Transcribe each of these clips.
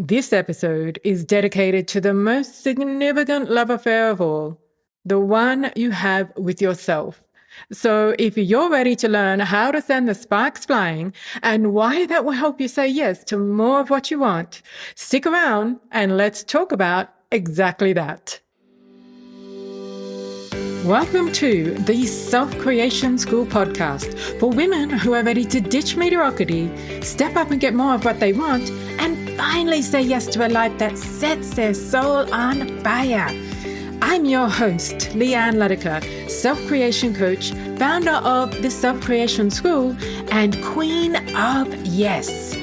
This episode is dedicated to the most significant love affair of all, the one you have with yourself. So if you're ready to learn how to send the sparks flying and why that will help you say yes to more of what you want, stick around and let's talk about exactly that. Welcome to the Self-Creation School podcast for women who are ready to ditch mediocrity, step up and get more of what they want, and finally say yes to a life that sets their soul on fire. I'm your host, Leanne Letica, self-creation coach, founder of the Self-Creation School, and queen of yes.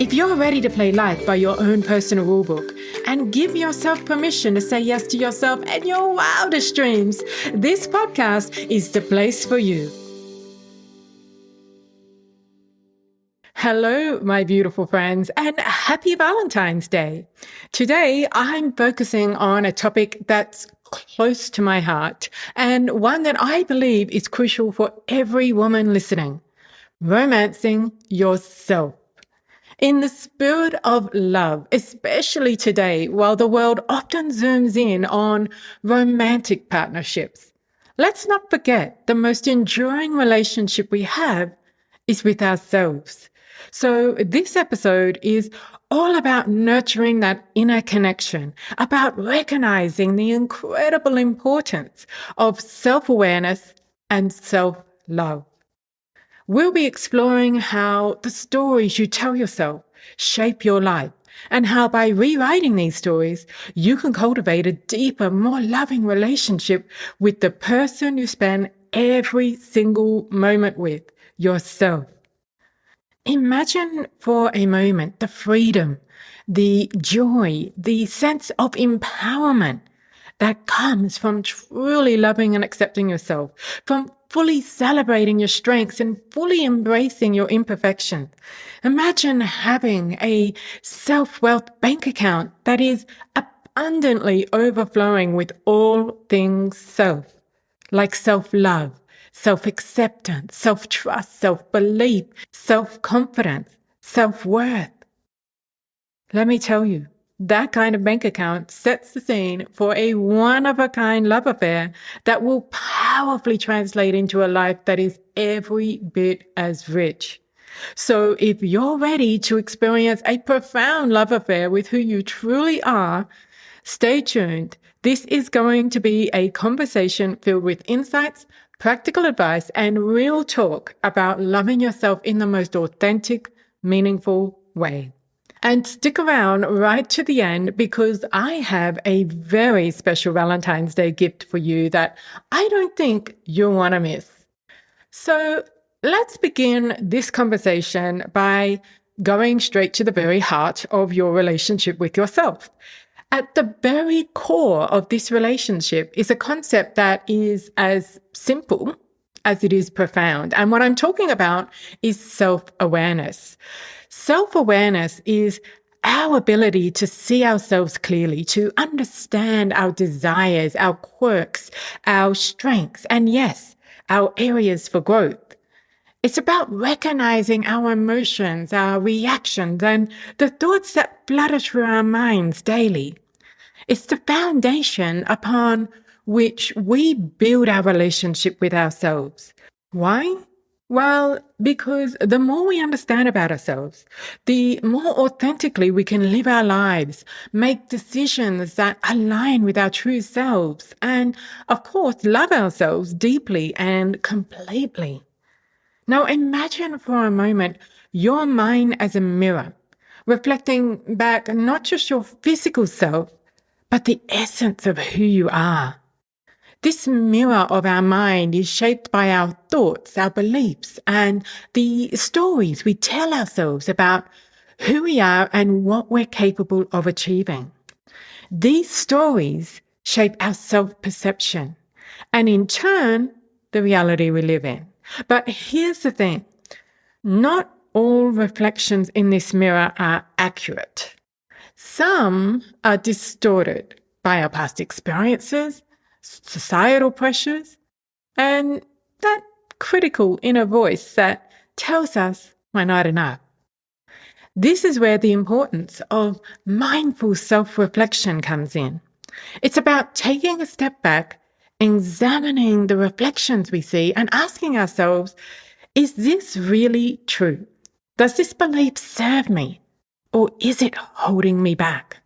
If you're ready to play life by your own personal rulebook and give yourself permission to say yes to yourself and your wildest dreams, this podcast is the place for you. Hello, my beautiful friends, and happy Valentine's Day. Today, I'm focusing on a topic that's close to my heart and one that I believe is crucial for every woman listening: romancing yourself. In the spirit of love, especially today, while the world often zooms in on romantic partnerships, let's not forget the most enduring relationship we have is with ourselves. So this episode is all about nurturing that inner connection, about recognizing the incredible importance of self-awareness and self-love. We'll be exploring how the stories you tell yourself shape your life and how by rewriting these stories, you can cultivate a deeper, more loving relationship with the person you spend every single moment with, yourself. Imagine for a moment the freedom, the joy, the sense of empowerment that comes from truly loving and accepting yourself, from fully celebrating your strengths and fully embracing your imperfections. Imagine having a self-wealth bank account that is abundantly overflowing with all things self, like self-love, self-acceptance, self-trust, self-belief, self-confidence, self-worth. Let me tell you, that kind of bank account sets the scene for a one-of-a-kind love affair that will powerfully translate into a life that is every bit as rich. So if you're ready to experience a profound love affair with who you truly are, stay tuned. This is going to be a conversation filled with insights, practical advice, and real talk about loving yourself in the most authentic, meaningful way. And stick around right to the end because I have a very special Valentine's Day gift for you that I don't think you'll want to miss. So let's begin this conversation by going straight to the very heart of your relationship with yourself. At the very core of this relationship is a concept that is as simple as it is profound. And what I'm talking about is self-awareness. Self-awareness is our ability to see ourselves clearly, to understand our desires, our quirks, our strengths, and yes, our areas for growth. It's about recognizing our emotions, our reactions, and the thoughts that flutter through our minds daily. It's the foundation upon which we build our relationship with ourselves. Why? Well, because the more we understand about ourselves, the more authentically we can live our lives, make decisions that align with our true selves, and, of course, love ourselves deeply and completely. Now, imagine for a moment your mind as a mirror, reflecting back not just your physical self, but the essence of who you are. This mirror of our mind is shaped by our thoughts, our beliefs, and the stories we tell ourselves about who we are and what we're capable of achieving. These stories shape our self-perception and, in turn, the reality we live in. But here's the thing. Not all reflections in this mirror are accurate. Some are distorted by our past experiences, societal pressures, and that critical inner voice that tells us we're not enough. This is where the importance of mindful self-reflection comes in. It's about taking a step back, examining the reflections we see, and asking ourselves, is this really true? Does this belief serve me? Or is it holding me back?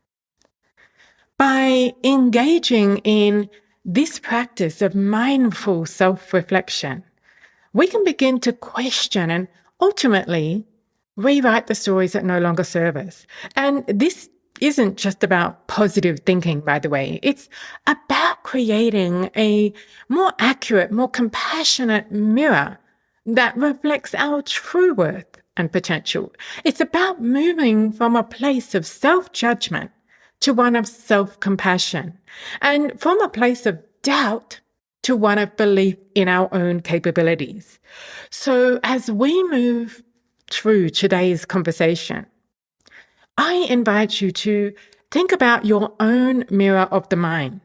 By engaging in this practice of mindful self-reflection, we can begin to question and ultimately rewrite the stories that no longer serve us. And this isn't just about positive thinking, by the way. It's about creating a more accurate, more compassionate mirror that reflects our true worth and potential. It's about moving from a place of self-judgment to one of self-compassion, and from a place of doubt to one of belief in our own capabilities. So as we move through today's conversation, I invite you to think about your own mirror of the mind.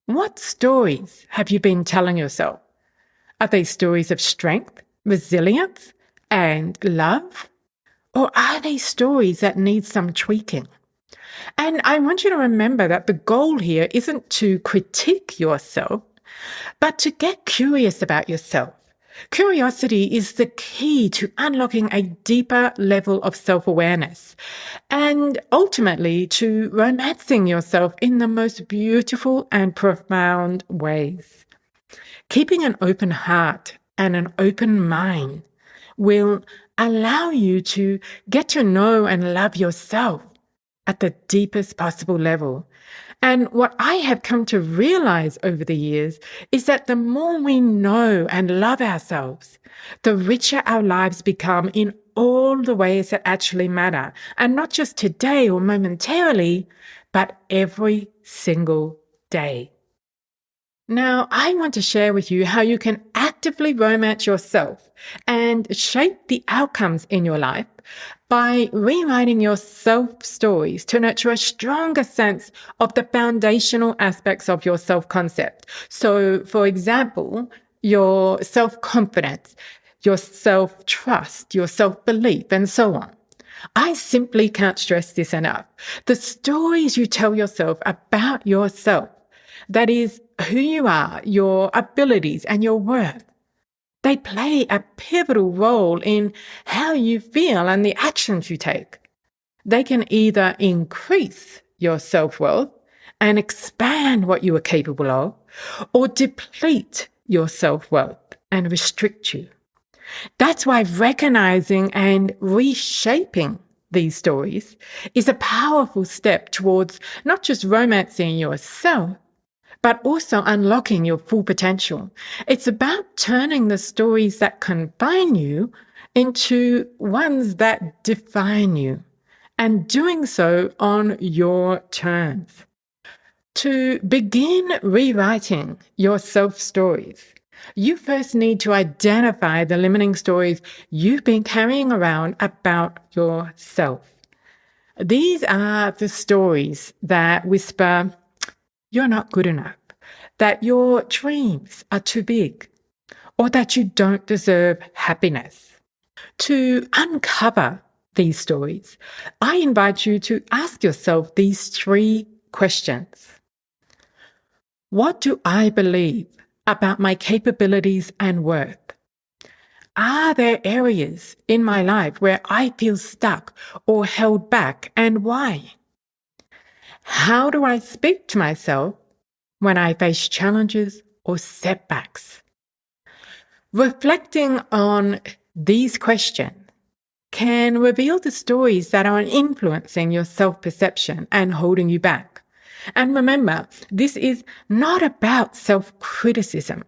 What stories have you been telling yourself? Are they stories of strength, resilience, and love? Or are they stories that need some tweaking? And I want you to remember that the goal here isn't to critique yourself, but to get curious about yourself. Curiosity is the key to unlocking a deeper level of self-awareness and ultimately to romancing yourself in the most beautiful and profound ways. Keeping an open heart and an open mind will allow you to get to know and love yourself at the deepest possible level. And what I have come to realize over the years is that the more we know and love ourselves, the richer our lives become in all the ways that actually matter. And not just today or momentarily, but every single day. Now, I want to share with you how you can actively romance yourself and shape the outcomes in your life by rewriting your self-stories to nurture a stronger sense of the foundational aspects of your self-concept. So, for example, your self-confidence, your self-trust, your self-belief, and so on. I simply can't stress this enough. The stories you tell yourself about yourself, that is who you are, your abilities, and your worth, they play a pivotal role in how you feel and the actions you take. They can either increase your self-worth and expand what you are capable of, or deplete your self-worth and restrict you. That's why recognizing and reshaping these stories is a powerful step towards not just romancing yourself, but also unlocking your full potential. It's about turning the stories that confine you into ones that define you, and doing so on your terms. To begin rewriting your self-stories, you first need to identify the limiting stories you've been carrying around about yourself. These are the stories that whisper, you're not good enough, that your dreams are too big, or that you don't deserve happiness. To uncover these stories, I invite you to ask yourself these 3 questions. What do I believe about my capabilities and worth? Are there areas in my life where I feel stuck or held back, and why? How do I speak to myself when I face challenges or setbacks? Reflecting on these questions can reveal the stories that are influencing your self-perception and holding you back. And remember, this is not about self-criticism.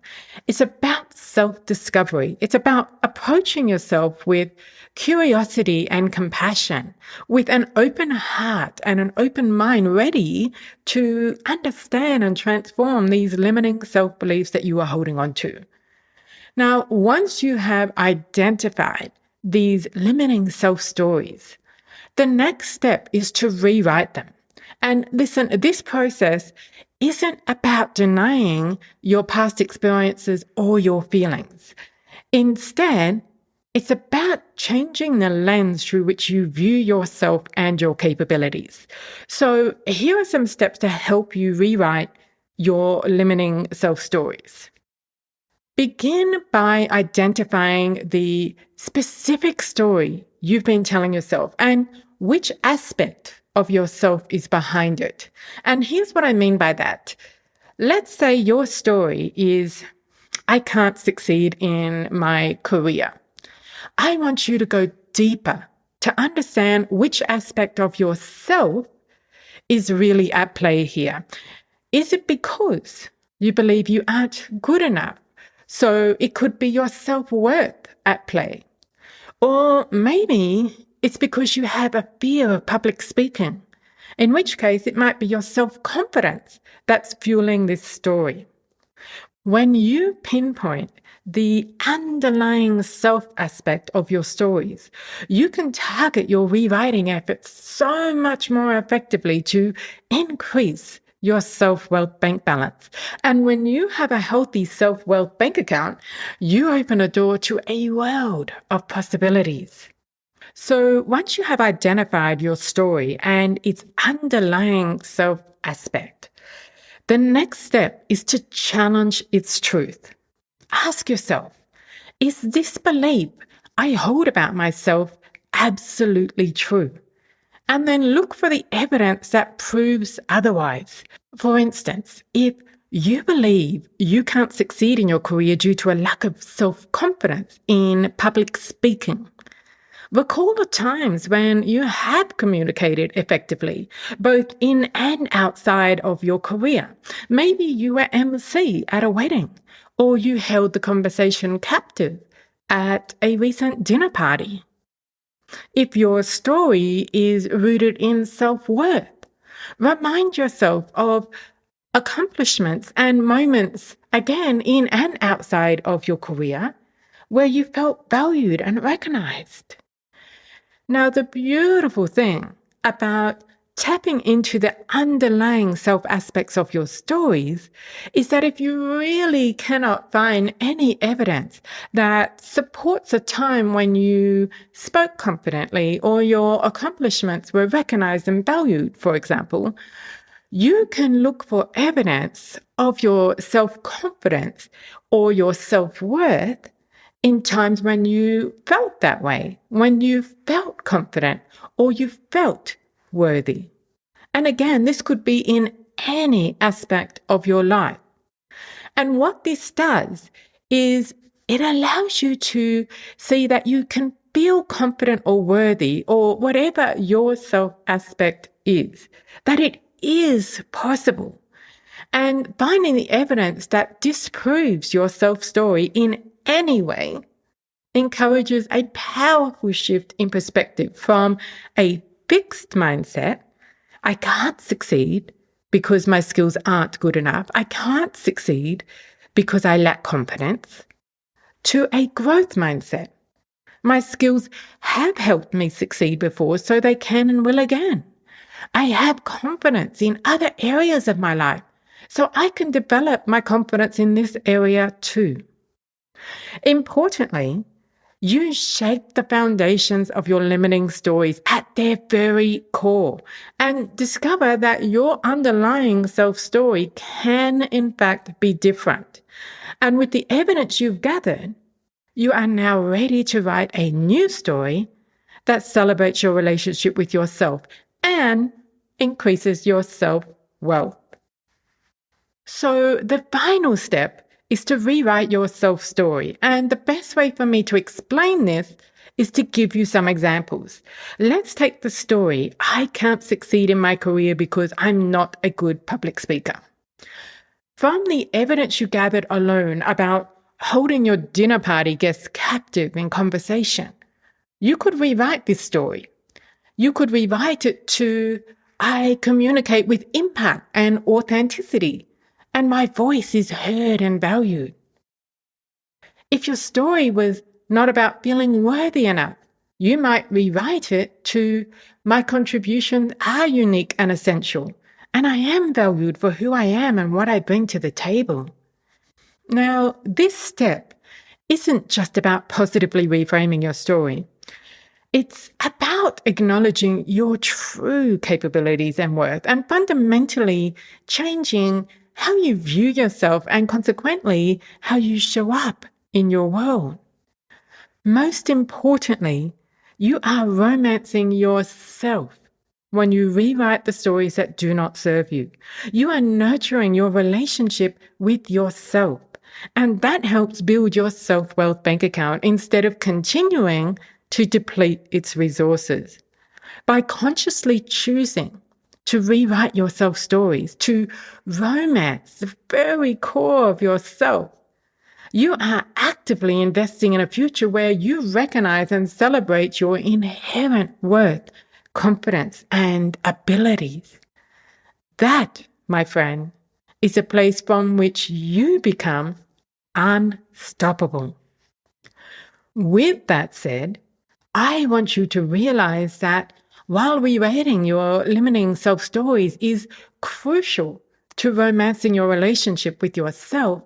It's about self-discovery. It's about approaching yourself with curiosity and compassion, with an open heart and an open mind ready to understand and transform these limiting self-beliefs that you are holding on to. Now, once you have identified these limiting self-stories, the next step is to rewrite them. And listen, this process isn't about denying your past experiences or your feelings. Instead, It's about changing the lens through which you view yourself and your capabilities. So, here are some steps to help you rewrite your limiting self stories. Begin by identifying the specific story you've been telling yourself and which aspect of yourself is behind it. And here's what I mean by that. Let's say your story is, I can't succeed in my career. I want you to go deeper to understand which aspect of yourself is really at play here. Is it because you believe you aren't good enough? So it could be your self-worth at play. Or maybe it's because you have a fear of public speaking, in which case it might be your self-confidence that's fueling this story. When you pinpoint the underlying self aspect of your stories, you can target your rewriting efforts so much more effectively to increase your self-wealth bank balance. And when you have a healthy self-wealth bank account, you open a door to a world of possibilities. So once you have identified your story and its underlying self aspect, the next step is to challenge its truth. Ask yourself, is this belief I hold about myself absolutely true? And then look for the evidence that proves otherwise. For instance, if you believe you can't succeed in your career due to a lack of self-confidence in public speaking, recall the times when you have communicated effectively, both in and outside of your career. Maybe you were MC at a wedding, or you held the conversation captive at a recent dinner party. If your story is rooted in self-worth, remind yourself of accomplishments and moments, again, in and outside of your career, where you felt valued and recognized. Now, the beautiful thing about tapping into the underlying self aspects of your stories is that if you really cannot find any evidence that supports a time when you spoke confidently or your accomplishments were recognized and valued, for example, you can look for evidence of your self-confidence or your self-worth in times when you felt that way, when you felt confident or you felt worthy. And again, this could be in any aspect of your life. And what this does is it allows you to see that you can feel confident or worthy or whatever your self aspect is, that it is possible. And finding the evidence that disproves your self story in any way encourages a powerful shift in perspective from a fixed mindset, I can't succeed because my skills aren't good enough, I can't succeed because I lack confidence, to a growth mindset. My skills have helped me succeed before, so they can and will again. I have confidence in other areas of my life, so I can develop my confidence in this area too. Importantly, you shape the foundations of your limiting stories at their very core and discover that your underlying self-story can, in fact, be different. And with the evidence you've gathered, you are now ready to write a new story that celebrates your relationship with yourself and increases your self-wealth. So the final step is to rewrite your self-story. And the best way for me to explain this is to give you some examples. Let's take the story, I can't succeed in my career because I'm not a good public speaker. From the evidence you gathered alone about holding your dinner party guests captive in conversation, you could rewrite this story. You could rewrite it to, I communicate with impact and authenticity, and my voice is heard and valued. If your story was not about feeling worthy enough, you might rewrite it to, my contributions are unique and essential, and I am valued for who I am and what I bring to the table. Now, this step isn't just about positively reframing your story. It's about acknowledging your true capabilities and worth and fundamentally changing how you view yourself and consequently how you show up in your world. Most importantly, you are romancing yourself when you rewrite the stories that do not serve you. You are nurturing your relationship with yourself, and that helps build your self-wealth bank account instead of continuing to deplete its resources. By consciously choosing to rewrite your self stories, to romance the very core of yourself, you are actively investing in a future where you recognize and celebrate your inherent worth, confidence, and abilities. That, my friend, is a place from which you become unstoppable. With that said, I want you to realize that while rewriting your limiting self stories is crucial to romancing your relationship with yourself,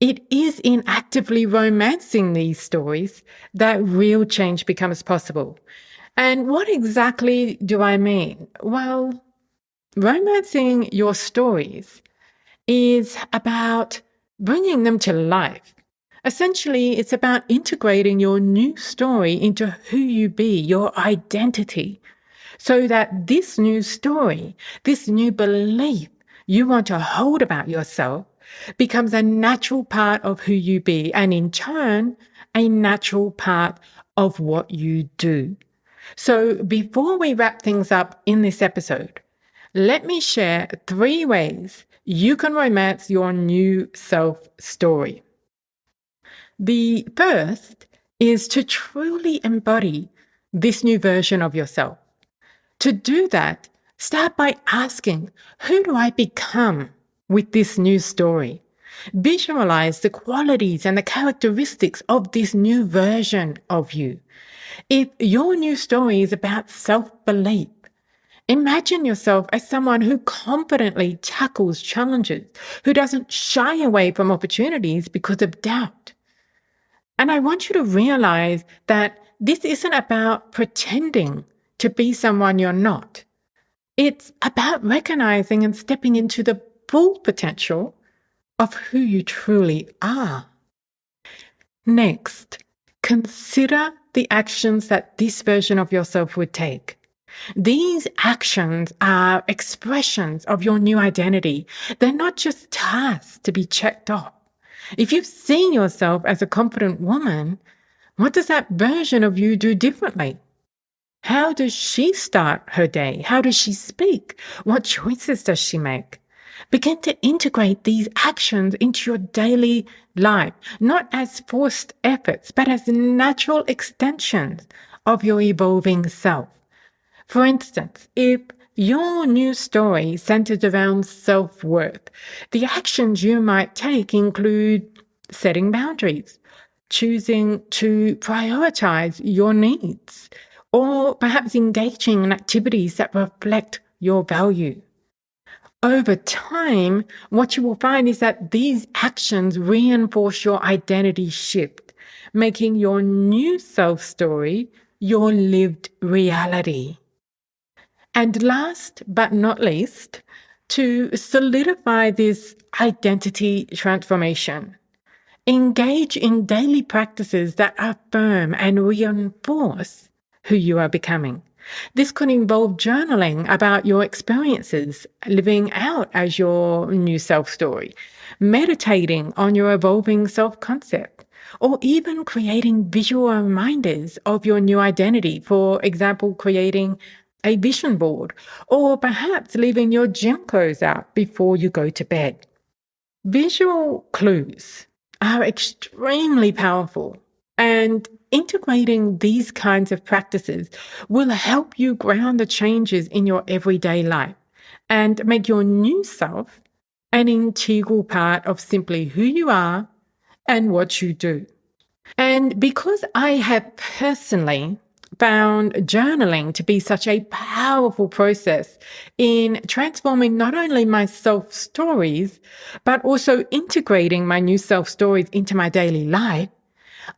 it is in actively romancing these stories that real change becomes possible. And what exactly do I mean? Well, romancing your stories is about bringing them to life. Essentially, it's about integrating your new story into who you be, your identity, so that this new story, this new belief you want to hold about yourself becomes a natural part of who you be, and in turn, a natural part of what you do. So before we wrap things up in this episode, let me share 3 ways you can romance your new self story. The first is to truly embody this new version of yourself. To do that, start by asking, who do I become with this new story? Visualize the qualities and the characteristics of this new version of you. If your new story is about self-belief, imagine yourself as someone who confidently tackles challenges, who doesn't shy away from opportunities because of doubt. And I want you to realize that this isn't about pretending to be someone you're not. It's about recognizing and stepping into the full potential of who you truly are. Next, consider the actions that this version of yourself would take. These actions are expressions of your new identity. They're not just tasks to be checked off. If you've seen yourself as a confident woman, what does that version of you do differently? How does she start her day? How does she speak? What choices does she make? Begin to integrate these actions into your daily life, not as forced efforts, but as natural extensions of your evolving self. For instance, if your new story centers around self-worth, the actions you might take include setting boundaries, choosing to prioritize your needs, or perhaps engaging in activities that reflect your value. Over time, what you will find is that these actions reinforce your identity shift, making your new self story your lived reality. And last but not least, to solidify this identity transformation, engage in daily practices that affirm and reinforce who you are becoming. This could involve journaling about your experiences, living out as your new self story, meditating on your evolving self concept, or even creating visual reminders of your new identity. For example, creating a vision board, or perhaps leaving your gym clothes out before you go to bed. Visual clues are extremely powerful, and integrating these kinds of practices will help you ground the changes in your everyday life and make your new self an integral part of simply who you are and what you do. And because I have personally found journaling to be such a powerful process in transforming not only my self stories, but also integrating my new self stories into my daily life,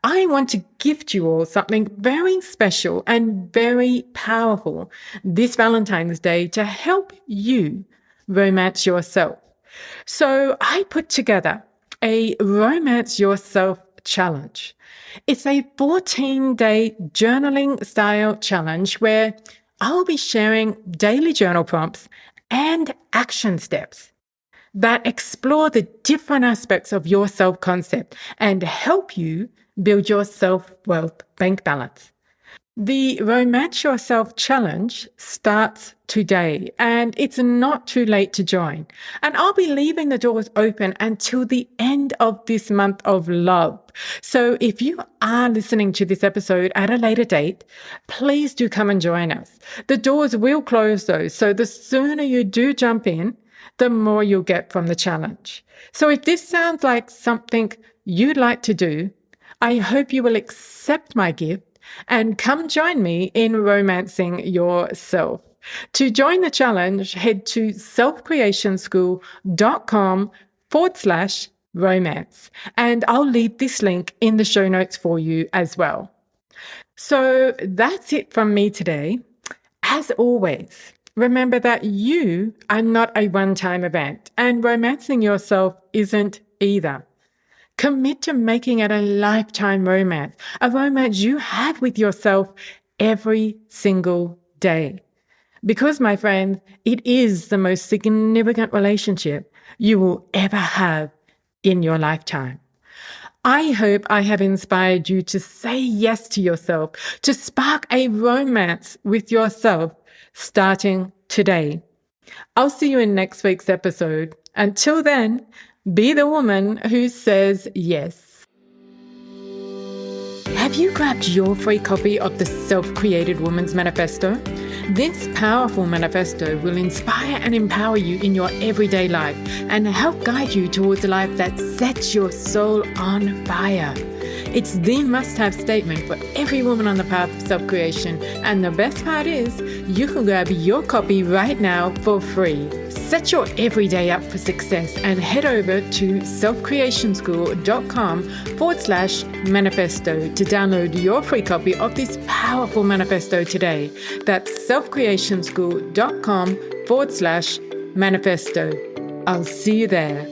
I want to gift you all something very special and very powerful this Valentine's Day to help you romance yourself. So I put together a Romance Yourself challenge. It's a 14-day journaling style challenge where I'll be sharing daily journal prompts and action steps that explore the different aspects of your self-concept and help you build your self-wealth bank balance. The Romance Yourself Challenge starts today and it's not too late to join. And I'll be leaving the doors open until the end of this month of love. So if you are listening to this episode at a later date, please do come and join us. The doors will close though, so the sooner you do jump in, the more you'll get from the challenge. So if this sounds like something you'd like to do, I hope you will accept my gift and come join me in romancing yourself. To join the challenge, head to selfcreationschool.com/romance, and I'll leave this link in the show notes for you as well. So that's it from me today. As always, remember that you are not a one-time event, and romancing yourself isn't either. Commit to making it a lifetime romance, a romance you have with yourself every single day. Because, my friend, it is the most significant relationship you will ever have in your lifetime. I hope I have inspired you to say yes to yourself, to spark a romance with yourself starting today. I'll see you in next week's episode. Until then, be the woman who says yes. Have you grabbed your free copy of the Self-Created Woman's Manifesto? This powerful manifesto will inspire and empower you in your everyday life and help guide you towards a life that sets your soul on fire. It's the must-have statement for every woman on the path of self-creation, and the best part is you can grab your copy right now for free. Set your everyday up for success and head over to selfcreationschool.com/manifesto to download your free copy of this powerful manifesto today. That's selfcreationschool.com/manifesto. I'll see you there.